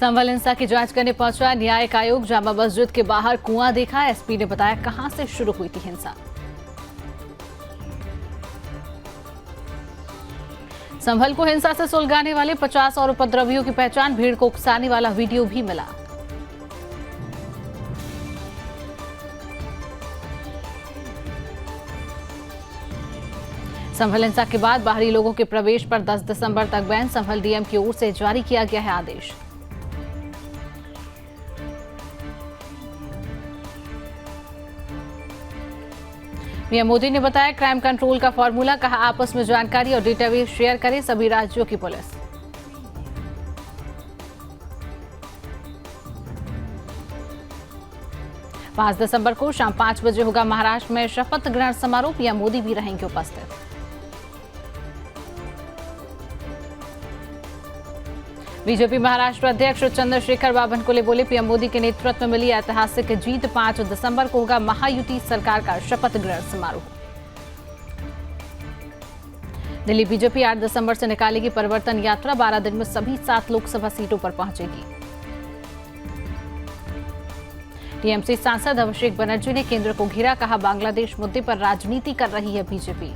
संभल हिंसा की जांच करने पहुंचा न्यायिक आयोग। जामा मस्जिद के बाहर कुआं देखा। एसपी ने बताया कहां से शुरू हुई थी हिंसा। संभल को हिंसा से सुलगाने वाले 50 और उपद्रवियों की पहचान। भीड़ को उकसाने वाला वीडियो भी मिला। संभल हिंसा के बाद बाहरी लोगों के प्रवेश पर 10 दिसंबर तक बैन। संभल डीएम की ओर से जारी किया गया है आदेश। पीएम मोदी ने बताया क्राइम कंट्रोल का फॉर्मूला। कहा आपस में जानकारी और डेटाबेस शेयर करें सभी राज्यों की पुलिस। पांच दिसंबर को शाम 5 बजे होगा महाराष्ट्र में शपथ ग्रहण समारोह। पीएम मोदी भी रहेंगे उपस्थित। बीजेपी महाराष्ट्र अध्यक्ष चंद्रशेखर बावनकुले बोले पीएम मोदी के नेतृत्व में मिली ऐतिहासिक जीत। 5 दिसंबर को होगा महायुति सरकार का शपथ ग्रहण समारोह। दिल्ली बीजेपी 8 दिसंबर से निकालेगी परिवर्तन यात्रा। 12 दिन में सभी 7 लोकसभा सीटों पर पहुंचेगी। टीएमसी सांसद अभिषेक बनर्जी ने केंद्र को घेरा। कहा बांग्लादेश मुद्दे पर राजनीति कर रही है बीजेपी।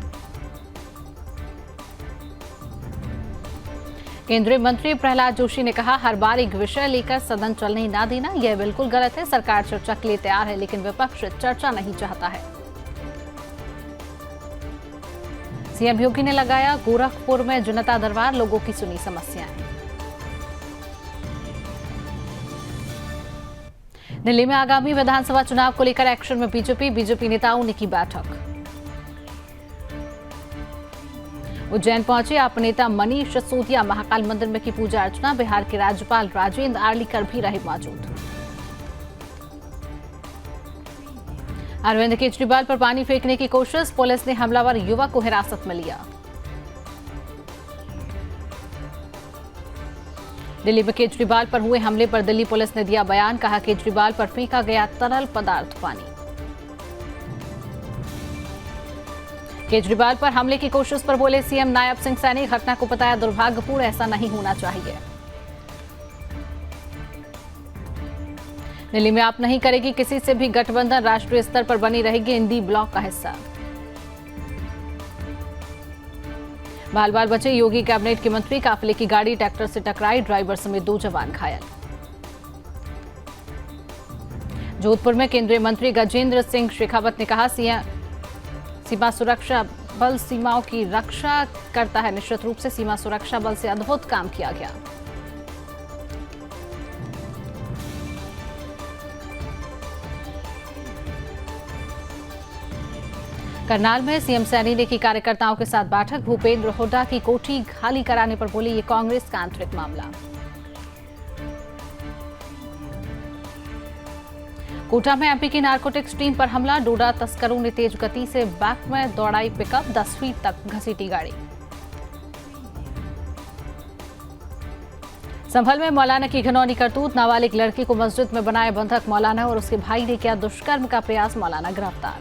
केंद्रीय मंत्री प्रहलाद जोशी ने कहा हर बार एक विषय लेकर सदन चलने ना देना यह बिल्कुल गलत है। सरकार चर्चा के लिए तैयार है लेकिन विपक्ष चर्चा नहीं चाहता है। सीएम योगी ने लगाया गोरखपुर में जनता दरबार। लोगों की सुनी समस्याएं। दिल्ली में आगामी विधानसभा चुनाव को लेकर एक्शन में बीजेपी नेताओं ने की बैठक। उज्जैन पहुंचे आप नेता मनीष सिसोदिया। महाकाल मंदिर में की पूजा अर्चना। बिहार के राज्यपाल राजेंद्र आर्लीकर भी रहे मौजूद। अरविंद केजरीवाल पर पानी फेंकने की कोशिश। पुलिस ने हमलावर युवक को हिरासत में लिया। दिल्ली में केजरीवाल पर हुए हमले पर दिल्ली पुलिस ने दिया बयान। कहा केजरीवाल पर फेंका गया तरल पदार्थ पानी। केजरीवाल पर हमले की कोशिश पर बोले सीएम नायब सिंह सैनी। घटना को बताया दुर्भाग्यपूर्ण। ऐसा नहीं होना चाहिए। दिल्ली में आप नहीं करेगी किसी से भी गठबंधन। राष्ट्रीय स्तर पर बनी रहेगी इंडी ब्लॉक का हिस्सा। बाल बाल बचे योगी कैबिनेट के मंत्री। काफिले की गाड़ी ट्रैक्टर से टकराई। ड्राइवर समेत 2 जवान घायल। जोधपुर में केंद्रीय मंत्री गजेंद्र सिंह शेखावत ने कहा सीमा सुरक्षा बल सीमाओं की रक्षा करता है। निश्चित रूप से सीमा सुरक्षा बल से अद्भुत काम किया गया। करनाल में सीएम सैनी ने की कार्यकर्ताओं के साथ बैठक। भूपेंद्र हुड्डा की कोठी खाली कराने पर बोले ये कांग्रेस का आंतरिक मामला। कोटा में एमपी की नारकोटिक्स टीम पर हमला। डोडा तस्करों ने तेज गति से बैक में दौड़ाई पिकअप। 10 फीट तक घसीटी गाड़ी। संभल में मौलाना की घिनौनी करतूत। नाबालिग लड़की को मस्जिद में बनाए बंधक। मौलाना और उसके भाई ने किया दुष्कर्म का प्रयास। मौलाना गिरफ्तार।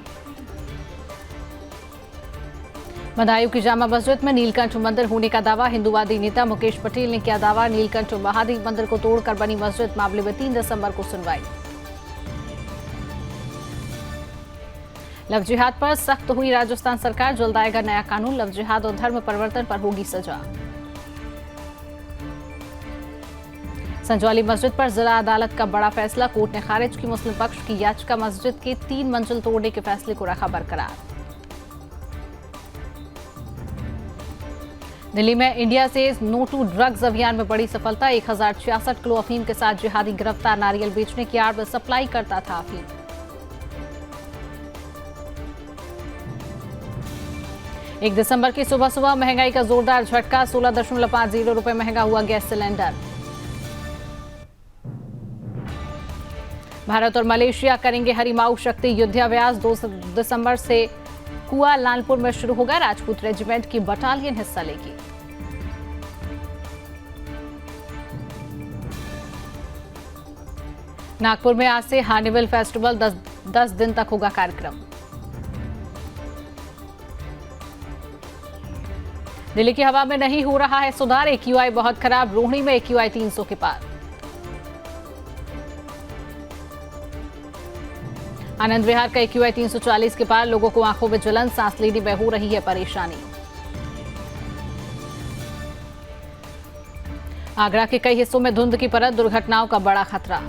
बदायूं की जामा मस्जिद में नीलकंठ मंदिर होने का दावा। हिंदूवादी नेता मुकेश पटेल ने किया दावा। नीलकंठ महादेव मंदिर को तोड़कर बनी मस्जिद। मामले में 3 दिसंबर को सुनवाई। लव जिहाद पर सख्त हुई राजस्थान सरकार। जल्द आएगा नया कानून। लव जिहाद और धर्म परिवर्तन पर होगी सजा। संजौली मस्जिद पर जिला अदालत का बड़ा फैसला। कोर्ट ने खारिज की मुस्लिम पक्ष की याचिका। मस्जिद के 3 मंजिल तोड़ने के फैसले को रखा बरकरार। दिल्ली में इंडिया से नो टू ड्रग्स अभियान में बड़ी सफलता। 1066 किलो अफीम के साथ जिहादी गिरफ्तार। नारियल बेचने की आड़ में सप्लाई करता था अफीम। 1 दिसंबर की सुबह सुबह महंगाई का जोरदार झटका। 16.50 रुपए महंगा हुआ गैस सिलेंडर। भारत और मलेशिया करेंगे हरिमाऊ शक्ति युद्धाभ्यास। 2 दिसंबर से कुआलालंपुर में शुरू होगा। राजपूत रेजिमेंट की बटालियन हिस्सा लेगी। नागपुर में आज से हार्निवल फेस्टिवल 10 दिन तक होगा कार्यक्रम। दिल्ली की हवा में नहीं हो रहा है सुधार। AQI बहुत खराब। रोहिणी में AQI 300 के पार। आनंद विहार का AQI 340 के पार, लोगों को आंखों में जलन, सांस लेने में हो रही है परेशानी। आगरा के कई हिस्सों में धुंध की परत, दुर्घटनाओं का बड़ा खतरा।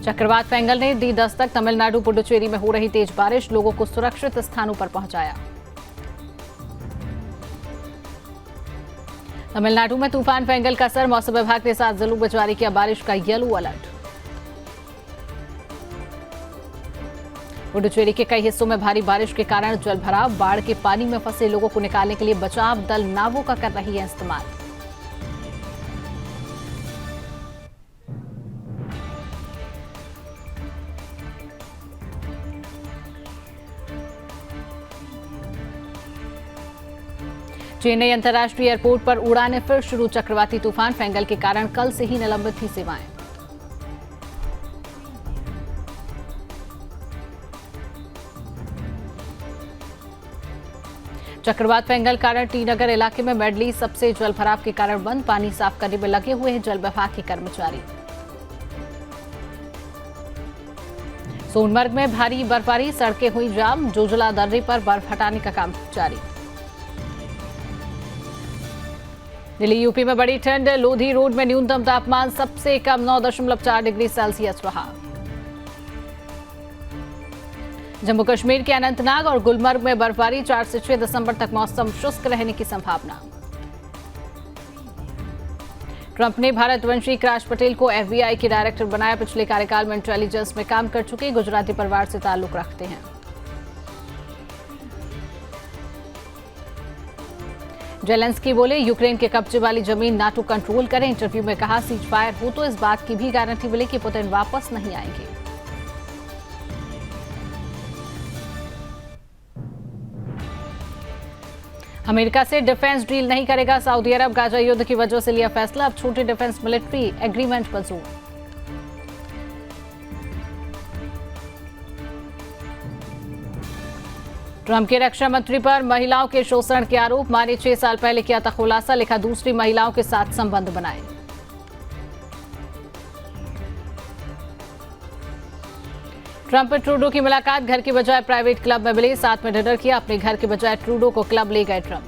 चक्रवात फेंगल ने दी दस्तक, तमिलनाडु पुडुचेरी में हो रही तेज बारिश, लोगों को सुरक्षित स्थानों पर पहुंचाया। तमिलनाडु में तूफान फेंगल का असर, मौसम विभाग ने 7 जिलों में जारी किया बारिश का येलो अलर्ट। पुडुचेरी के कई हिस्सों में भारी बारिश के कारण जलभराव, बाढ़ के पानी में फंसे लोगों को निकालने के लिए बचाव दल नावों का कर रही है इस्तेमाल। चेन्नई अंतर्राष्ट्रीय एयरपोर्ट पर उड़ानें फिर शुरू, चक्रवाती तूफान फेंगल के कारण कल से ही निलंबित थी सेवाएं। चक्रवात फेंगल कारण टी नगर इलाके में मेडली सबसे जलभराव के कारण बंद, पानी साफ करने में लगे हुए हैं जल विभाग के कर्मचारी। सोनमर्ग में भारी बर्फबारी, सड़कें हुई जाम, जोजिला दर्रे पर बर्फ हटाने का काम जारी। दिल्ली यूपी में बड़ी ठंड, लोधी रोड में न्यूनतम तापमान सबसे कम 9.4 डिग्री सेल्सियस रहा। जम्मू कश्मीर के अनंतनाग और गुलमर्ग में बर्फबारी, 4 से 6 दिसंबर तक मौसम शुष्क रहने की संभावना। ट्रंप ने भारतवंशी क्रैश पटेल को FBI के डायरेक्टर बनाया, पिछले कार्यकाल में इंटेलिजेंस में काम कर चुके गुजराती परिवार से ताल्लुक रखते हैं। जेलेंस्की बोले, यूक्रेन के कब्जे वाली जमीन नाटो कंट्रोल करें। इंटरव्यू में कहा, सीज फायर हो तो इस बात की भी गारंटी मिले कि पुतिन वापस नहीं आएंगे। अमेरिका से डिफेंस डील नहीं करेगा सऊदी अरब, गाजा युद्ध की वजह से लिया फैसला, अब छोटे डिफेंस मिलिट्री एग्रीमेंट मंजूर। ट्रंप के रक्षा मंत्री पर महिलाओं के शोषण के आरोप, माने 6 साल पहले किया था खुलासा, लिखा दूसरी महिलाओं के साथ संबंध बनाए। ट्रंप और ट्रूडो की मुलाकात, घर के बजाय प्राइवेट क्लब में मिले, साथ में डिनर किया, अपने घर के बजाय ट्रूडो को क्लब ले गए ट्रंप।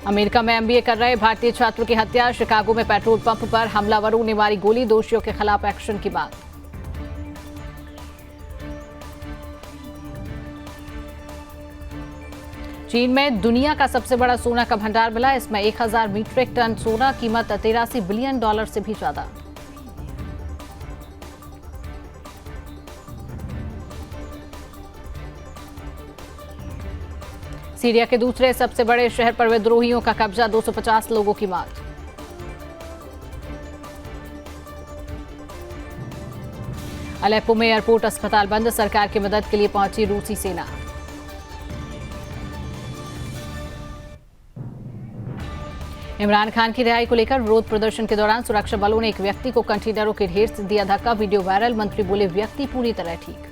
अमेरिका में MBA कर रहे भारतीय छात्र की हत्या, शिकागो में पेट्रोल पंप पर हमलावरों ने मारी गोली, दोषियों के खिलाफ एक्शन की बात। चीन में दुनिया का सबसे बड़ा सोना का भंडार मिला, इसमें 1000 मीट्रिक टन सोना, कीमत $83 बिलियन से भी ज्यादा। सीरिया के दूसरे सबसे बड़े शहर पर विद्रोहियों का कब्जा, 250 लोगों की मौत। अलेप्पो में एयरपोर्ट अस्पताल बंद, सरकार की मदद के लिए पहुंची रूसी सेना। इमरान खान की रिहाई को लेकर विरोध प्रदर्शन के दौरान सुरक्षा बलों ने एक व्यक्ति को कंटेनरों के ढेर से दिया धक्का, वीडियो वायरल, मंत्री बोले व्यक्ति पूरी तरह ठीक।